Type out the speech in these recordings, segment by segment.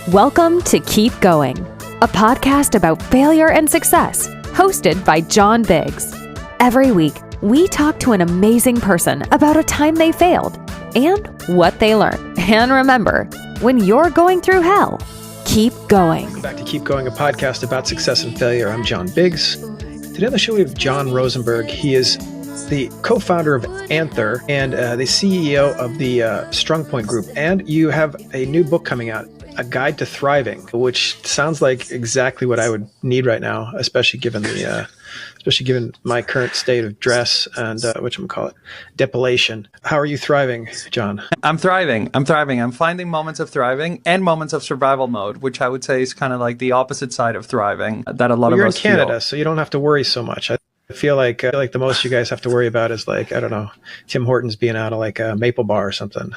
Welcome to Keep Going, a podcast about failure and success, hosted by John Biggs. Every week, we talk to an amazing person about a time they failed and what they learned. And remember, when you're going through hell, keep going. Welcome back to Keep Going, a podcast about success and failure. I'm John Biggs. Today on the show, we have John Rosenberg. He is the co-founder of Anther and the CEO of the Strong Point Group. And you have a new book coming out, A Guide to Thriving, which sounds like exactly what I would need right now, especially given my current state of dress and whatchamacallit, depilation. How are you thriving, John? I'm thriving. I'm finding moments of thriving and moments of survival mode, which I would say is kind of like the opposite side of thriving that a lot of us feel. You're in Canada, so you don't have to worry so much. I feel like the most you guys have to worry about is like, I don't know, Tim Hortons being out of like a Maple Bar or something.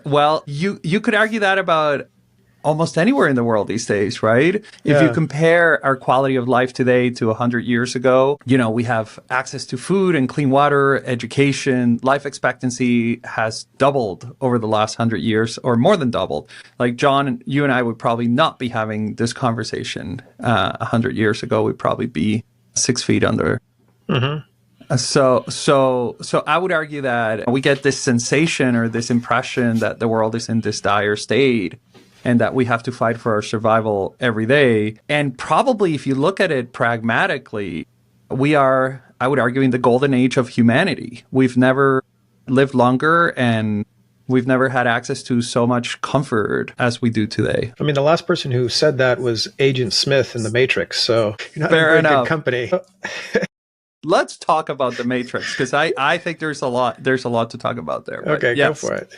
Well, you could argue that about almost anywhere in the world these days, right? If you compare our quality of life today to 100 years ago, we have access to food and clean water, education, life expectancy has doubled over the last 100 years, or more than doubled. Like John, you and I would probably not be having this conversation 100 years ago. We'd probably be 6 feet under. Mm-hmm. So I would argue that we get this sensation or this impression that the world is in this dire state and that we have to fight for our survival every day. And probably if you look at it pragmatically, we are, I would argue, in the golden age of humanity. We've never lived longer and we've never had access to so much comfort as we do today. I mean, the last person who said that was Agent Smith in The Matrix, so you're not in very good company. Let's talk about The Matrix, because I think there's a lot to talk about there. Okay, yes. Go for it.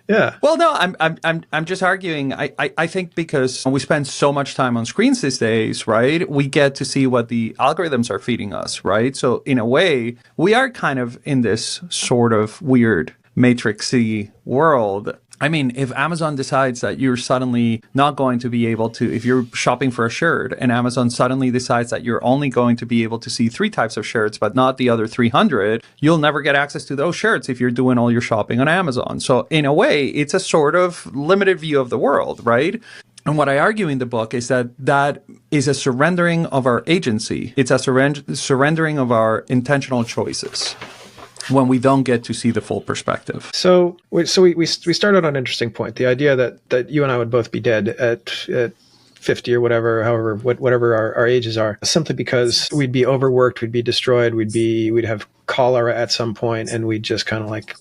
Yeah. Well, no, I'm just arguing. I think because we spend so much time on screens these days, right? We get to see what the algorithms are feeding us, right? So in a way, we are kind of in this sort of weird matrixy world. I mean, if Amazon decides that you're suddenly not going to be able to, if you're shopping for a shirt and Amazon suddenly decides that you're only going to be able to see 3 types of shirts, but not the other 300, you'll never get access to those shirts if you're doing all your shopping on Amazon. So in a way, it's a sort of limited view of the world, right? And what I argue in the book is that is a surrendering of our agency. It's a surrendering of our intentional choices when we don't get to see the full perspective. So we started on an interesting point, the idea that you and I would both be dead at 50 or whatever our ages are, simply because we'd be overworked, we'd be destroyed, we'd have cholera at some point, and we'd just kind of like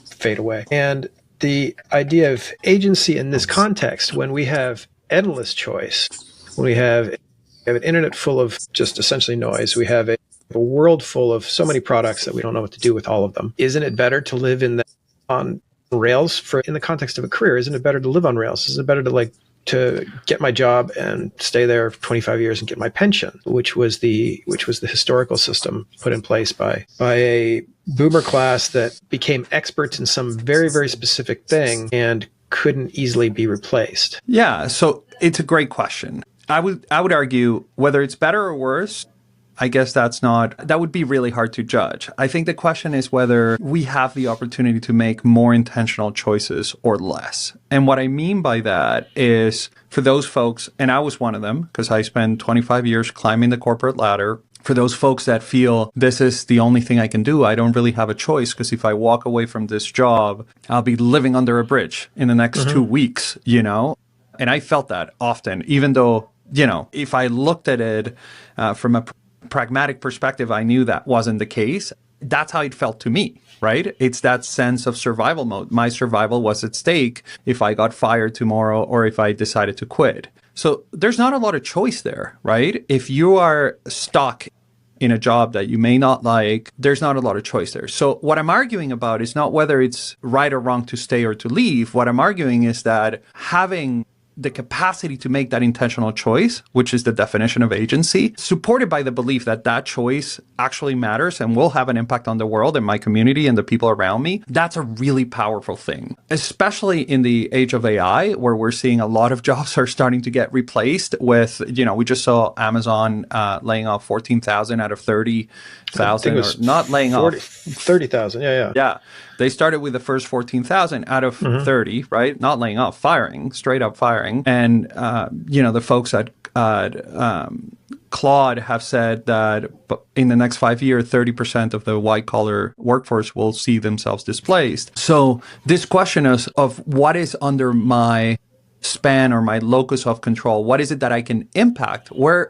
fade away. And the idea of agency in this context, when we have endless choice, when we have an internet full of just essentially noise, we have a world full of so many products that we don't know what to do with all of them. Isn't it better to live on rails in the context of a career? Isn't it better to live on rails? Isn't it better to get my job and stay there for 25 years and get my pension, which was the historical system put in place by a boomer class that became experts in some very, very specific thing and couldn't easily be replaced? Yeah, so it's a great question. I would argue whether it's better or worse. I guess that would be really hard to judge. I think the question is whether we have the opportunity to make more intentional choices or less. And what I mean by that is for those folks, and I was one of them because I spent 25 years climbing the corporate ladder. For those folks that feel this is the only thing I can do, I don't really have a choice because if I walk away from this job, I'll be living under a bridge in the next 2 weeks, And I felt that often, even though, if I looked at it from a pragmatic perspective, I knew that wasn't the case. That's how it felt to me, right? It's that sense of survival mode. My survival was at stake if I got fired tomorrow or if I decided to quit. So there's not a lot of choice there, right? If you are stuck in a job that you may not like, there's not a lot of choice there. So what I'm arguing about is not whether it's right or wrong to stay or to leave. What I'm arguing is that having the capacity to make that intentional choice, which is the definition of agency, supported by the belief that that choice actually matters and will have an impact on the world and my community and the people around me, that's a really powerful thing, especially in the age of AI, where we're seeing a lot of jobs are starting to get replaced with, we just saw Amazon laying off 14,000 out of 30,000, or not laying off. 30,000, yeah. Yeah. They started with the first 14,000 out of 30, right? Not laying off, firing, straight up firing. And, the folks at Claude have said that in the next 5 years, 30% of the white collar workforce will see themselves displaced. So this question of what is under my span or my locus of control, what is it that I can impact? Where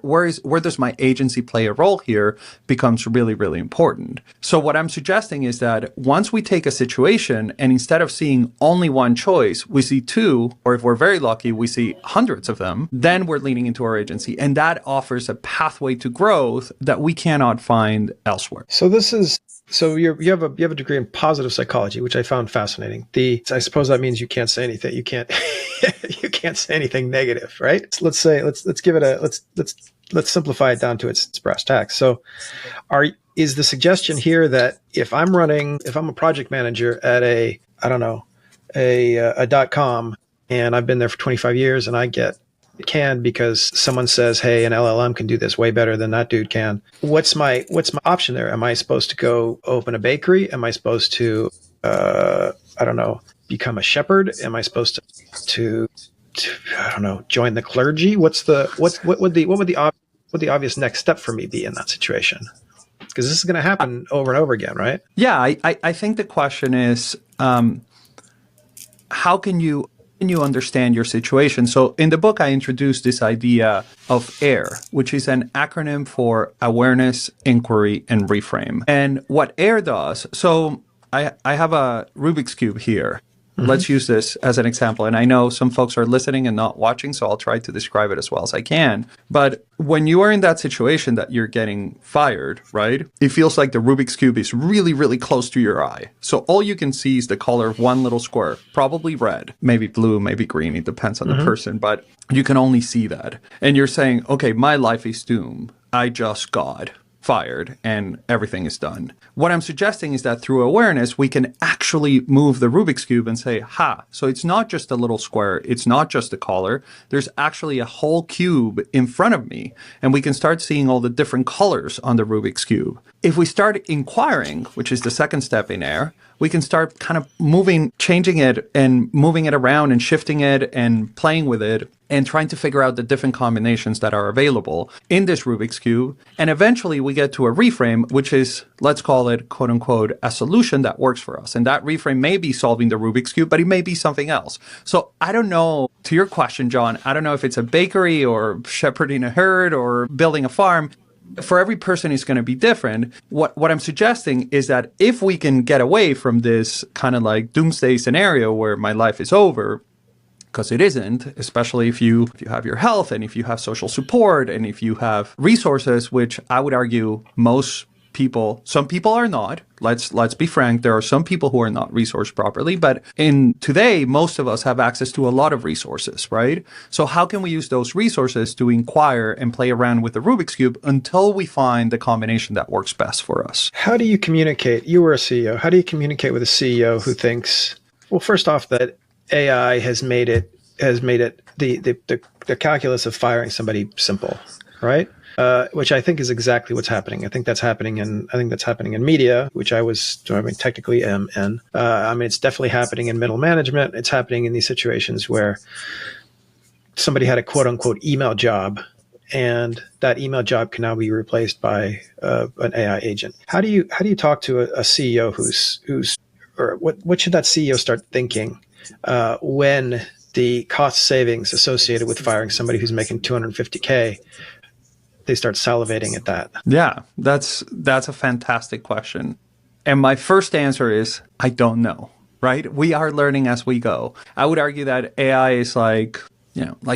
does my agency play a role here becomes really, really important. So what I'm suggesting is that once we take a situation and instead of seeing only one choice, we see two, or if we're very lucky, we see hundreds of them, then we're leaning into our agency. And that offers a pathway to growth that we cannot find elsewhere. So you have a degree in positive psychology, which I found fascinating. I suppose that means you can't say anything. You can't you can't say anything negative, right? So let's simplify it down to its brass tacks. So is the suggestion here that if I'm a project manager at a .com, and I've been there for 25 years and I get can because someone says, hey, an LLM can do this way better than that dude can. What's my option there? Am I supposed to go open a bakery? Am I supposed to, become a shepherd? Am I supposed to join the clergy? What would the obvious next step for me be in that situation? Because this is going to happen over and over again, right? Yeah, I think the question is, how can you understand your situation? So in the book, I introduced this idea of AIR, which is an acronym for awareness, inquiry, and reframe. And what AIR does, so I have a Rubik's Cube here. Let's use this as an example. And I know some folks are listening and not watching, so I'll try to describe it as well as I can. But when you are in that situation that you're getting fired, right, it feels like the Rubik's Cube is really, really close to your eye. So all you can see is the color of one little square, probably red, maybe blue, maybe green. It depends on the person, but you can only see that. And you're saying, okay, my life is doomed. I just got fired and everything is done. What I'm suggesting is that through awareness, we can actually move the Rubik's Cube and say, so it's not just a little square. It's not just a color. There's actually a whole cube in front of me. And we can start seeing all the different colors on the Rubik's Cube. If we start inquiring, which is the second step in AIR, we can start kind of changing it and moving it around and shifting it and playing with it and trying to figure out the different combinations that are available in this Rubik's Cube. And eventually we get to a reframe, which is, let's call it, quote unquote, a solution that works for us. And that reframe may be solving the Rubik's Cube, but it may be something else. So I don't know, to your question, John, I don't know if it's a bakery or shepherding a herd or building a farm. For every person, it's going to be different. What I'm suggesting is that if we can get away from this kind of like doomsday scenario where my life is over, because it isn't, especially if you have your health and if you have social support and if you have resources, which I would argue some people are not. Let's be frank. There are some people who are not resourced properly, but today, most of us have access to a lot of resources, right? So how can we use those resources to inquire and play around with the Rubik's Cube until we find the combination that works best for us? How do you communicate? You were a CEO. How do you communicate with a CEO who thinks, well, first off, that AI has made it the calculus of firing somebody simple, right? Which I think is exactly what's happening. I think that's happening in media, which technically am in. It's definitely happening in middle management. It's happening in these situations where somebody had a quote unquote email job, and that email job can now be replaced by an AI agent. How do you talk to a CEO what should that CEO start thinking when the cost savings associated with firing somebody who's making $250K? They start salivating at that. Yeah, that's a fantastic question. And my first answer is, I don't know, right? We are learning as we go. I would argue that AI is like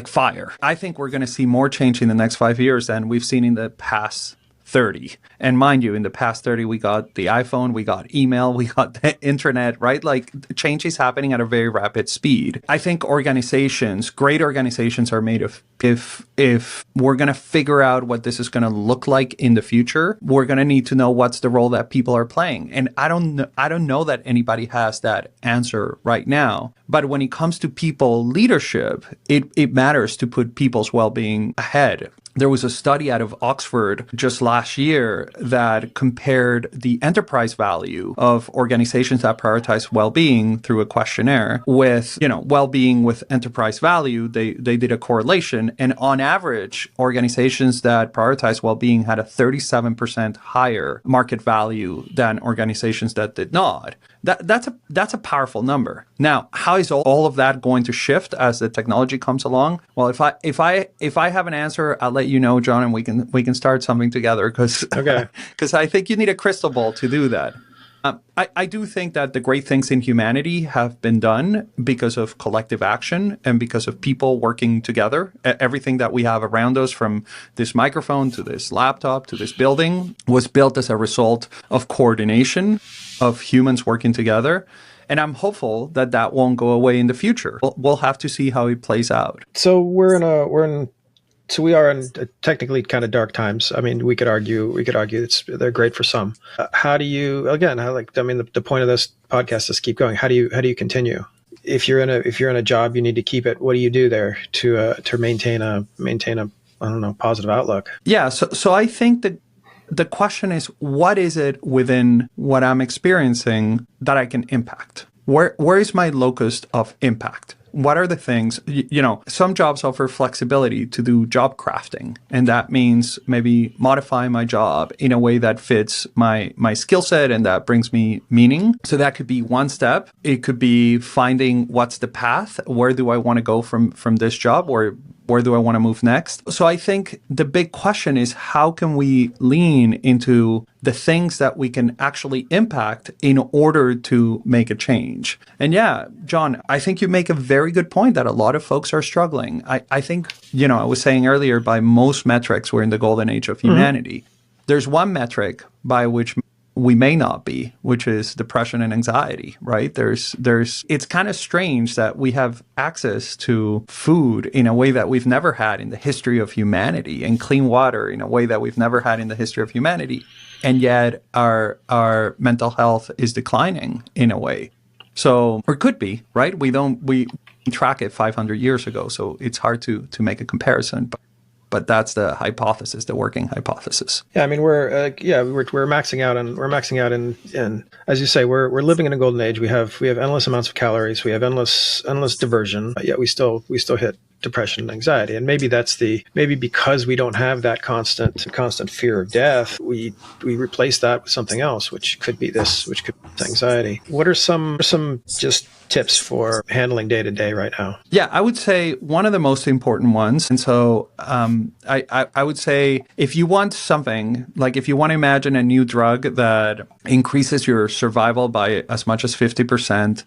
fire. I think we're going to see more change in the next 5 years than we've seen in the past 30. And mind you, in the past 30, we got the iPhone, we got email, we got the internet, right? Like change is happening at a very rapid speed. I think great organizations are made of, if we're going to figure out what this is going to look like in the future, we're going to need to know what's the role that people are playing. And I don't know that anybody has that answer right now. But when it comes to people leadership, it matters to put people's well-being ahead. There was a study out of Oxford just last year that compared the enterprise value of organizations that prioritize well-being through a questionnaire with, well-being with enterprise value. They did a correlation, and on average, organizations that prioritize well-being had a 37% higher market value than organizations that did not. That's a powerful number. Now, how is all of that going to shift as the technology comes along? Well, if I have an answer, I'll let you know, John, and we can start something together because I think you need a crystal ball to do that. I do think that the great things in humanity have been done because of collective action and because of people working together. Everything that we have around us, from this microphone to this laptop to this building, was built as a result of coordination of humans working together. And I'm hopeful that that won't go away in the future. We'll have to see how it plays out. So we are in technically kind of dark times. I mean, we could argue they're great for some. How do you, again, the point of this podcast is keep going. How do you continue? If you're in a job, you need to keep it. What do you do there to maintain a positive outlook? Yeah. So I think that the question is, what is it within what I'm experiencing that I can impact? Where is my locus of impact? What are the things, some jobs offer flexibility to do job crafting. And that means maybe modifying my job in a way that fits my skill set and that brings me meaning. So that could be one step. It could be finding what's the path. Where do I want to go from this job? Or where do I want to move next? So I think the big question is, how can we lean into the things that we can actually impact in order to make a change? And yeah, John, I think you make a very good point that a lot of folks are struggling. I think, I was saying earlier, by most metrics, we're in the golden age of humanity. Mm-hmm. There's one metric by which we may not be, which is depression and anxiety, right? It's kind of strange that we have access to food in a way that we've never had in the history of humanity, and clean water in a way that we've never had in the history of humanity. And yet our mental health is declining in a way. So, or could be, right? We track it 500 years ago, so it's hard to make a comparison. But that's the hypothesis, the working hypothesis. Yeah, I mean, we're maxing out, and as you say, we're living in a golden age. We have endless amounts of calories. We have endless diversion. Yet we still hit depression and anxiety. And maybe maybe because we don't have that constant fear of death, we replace that with something else, which could be anxiety. What are some just tips for handling day to day right now? Yeah, I would say one of the most important ones. And so I would say, if you want something, like if you want to imagine a new drug that increases your survival by as much as 50%,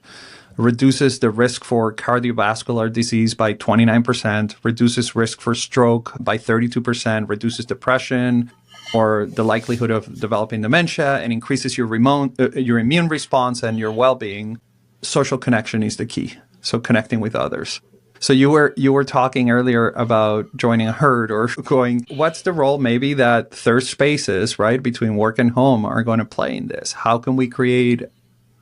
reduces the risk for cardiovascular disease by 29%, reduces risk for stroke by 32%, reduces depression or the likelihood of developing dementia, and increases your immune response and your well-being, social connection is the key. So connecting with others. So you were talking earlier about joining a herd or going, what's the role maybe that third spaces, right, between work and home are going to play in this? How can we create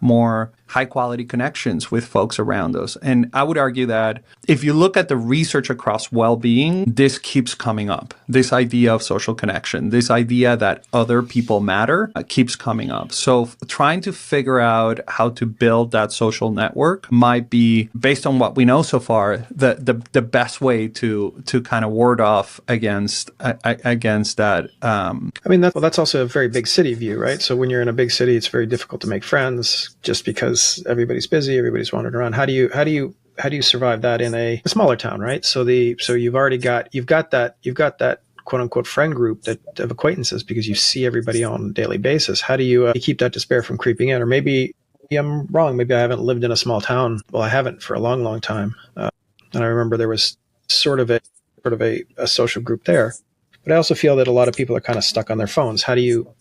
more high quality connections with folks around us? And I would argue that if you look at the research across well-being, this keeps coming up. This idea of social connection, this idea that other people matter keeps coming up. So trying to figure out how to build that social network might be, based on what we know so far, the best way to kind of ward off against that. I mean, that's also a very big city view, right? So when you're in a big city, it's very difficult to make friends just because everybody's busy, everybody's wandering around. How do you survive that in a smaller town, right? So you've got that quote unquote friend group of acquaintances because you see everybody on a daily basis. How do you keep that despair from creeping in? Or maybe I'm wrong. Maybe I haven't lived in a small town. Well, I haven't for a long, long time. And I remember there was sort of a social group there. But I also feel that a lot of people are kind of stuck on their phones. How do you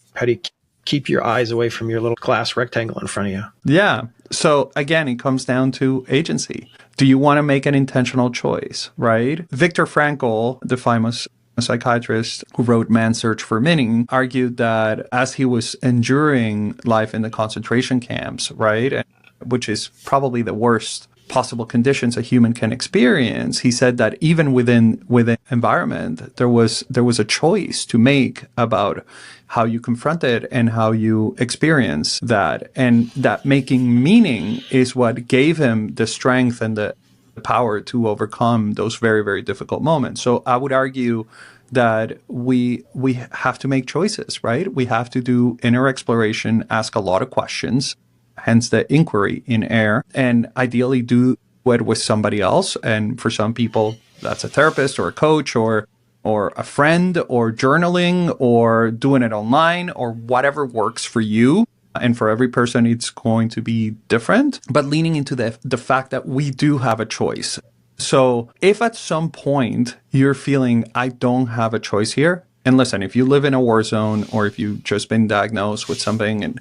keep your eyes away from your little glass rectangle in front of you? Yeah. So again, it comes down to agency. Do you want to make an intentional choice, right? Viktor Frankl, the famous psychiatrist who wrote Man's Search for Meaning, argued that as he was enduring life in the concentration camps, right, which is probably the worst possible conditions a human can experience, he said that even within environment, there was a choice to make about how you confront it and how you experience that. And that making meaning is what gave him the strength and the power to overcome those very, very difficult moments. So I would argue that we have to make choices, right? We have to do inner exploration, ask a lot of questions, hence the inquiry in air, and ideally do it with somebody else. And for some people, that's a therapist or a coach or a friend, or journaling, or doing it online, or whatever works for you. And for every person, it's going to be different. But leaning into the fact that we do have a choice. So if at some point you're feeling, I don't have a choice here, and listen, if you live in a war zone or if you've just been diagnosed with something, and,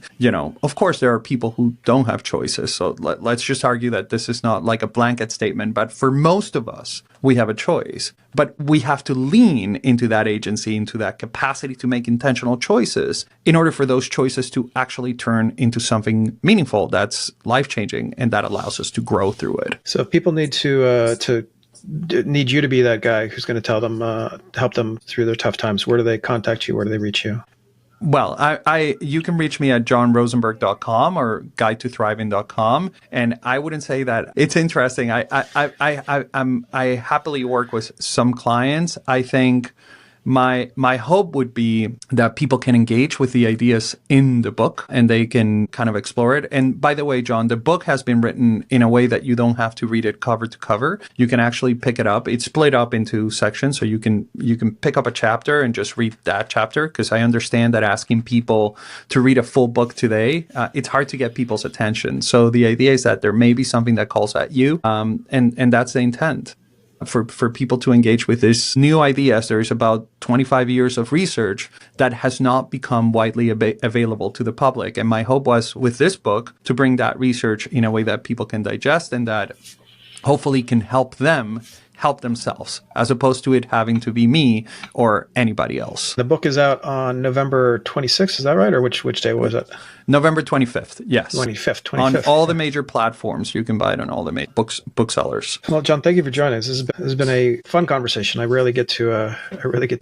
of course, there are people who don't have choices. So let's just argue that this is not like a blanket statement. But for most of us, we have a choice. But we have to lean into that agency, into that capacity to make intentional choices in order for those choices to actually turn into something meaningful that's life-changing and that allows us to grow through it. So if people need need you to be that guy who's going to tell them, help them through their tough times, where do they contact you? Where do they reach you? Well, you can reach me at johnrosenberg.com or guidetothriving.com. And I wouldn't say that it's interesting. I happily work with some clients. I think my hope would be that people can engage with the ideas in the book and they can kind of explore it. And by the way, John, the book has been written in a way that you don't have to read it cover to cover. You can actually pick it up. It's split up into sections, so you can pick up a chapter and just read that chapter, because I understand that asking people to read a full book today, it's hard to get people's attention. So the idea is that there may be something that calls at you, and that's the intent. For people to engage with these new ideas. There's about 25 years of research that has not become widely available to the public. And my hope was with this book to bring that research in a way that people can digest and that hopefully can help them help themselves, as opposed to it having to be me or anybody else. The book is out on November 26th, is that right? Or which day was it? November 25th, yes. 25th. On all the major platforms. You can buy it on all the major booksellers. Well, John, thank you for joining us. This has been a fun conversation. I really get to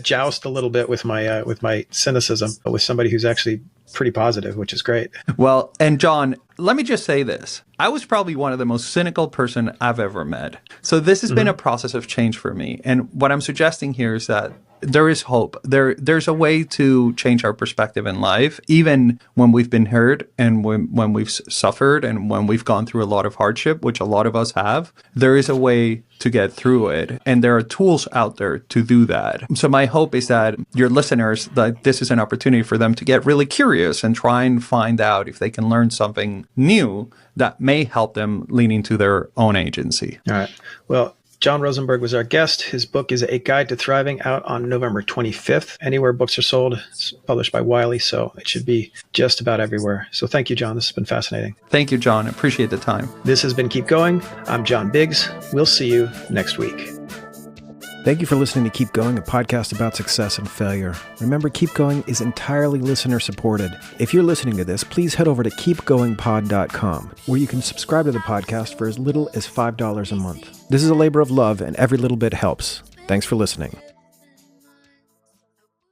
joust a little bit with my cynicism with somebody who's actually pretty positive, which is great. Well, and John, let me just say this. I was probably one of the most cynical person I've ever met. So this has been a process of change for me. And what I'm suggesting here is that there is hope. There's a way to change our perspective in life, even when we've been hurt and when we've suffered and when we've gone through a lot of hardship, which a lot of us have. There is a way to get through it. And there are tools out there to do that. So my hope is that your listeners, that this is an opportunity for them to get really curious and try and find out if they can learn something new that may help them lean into their own agency. All right. Well, John Rosenberg was our guest. His book is A Guide to Thriving, out on November 25th. Anywhere books are sold. It's published by Wiley, so it should be just about everywhere. So thank you, John. This has been fascinating. Thank you, John. Appreciate the time. This has been Keep Going. I'm John Biggs. We'll see you next week. Thank you for listening to Keep Going, a podcast about success and failure. Remember, Keep Going is entirely listener supported. If you're listening to this, please head over to keepgoingpod.com, where you can subscribe to the podcast for as little as $5 a month. This is a labor of love, and every little bit helps. Thanks for listening.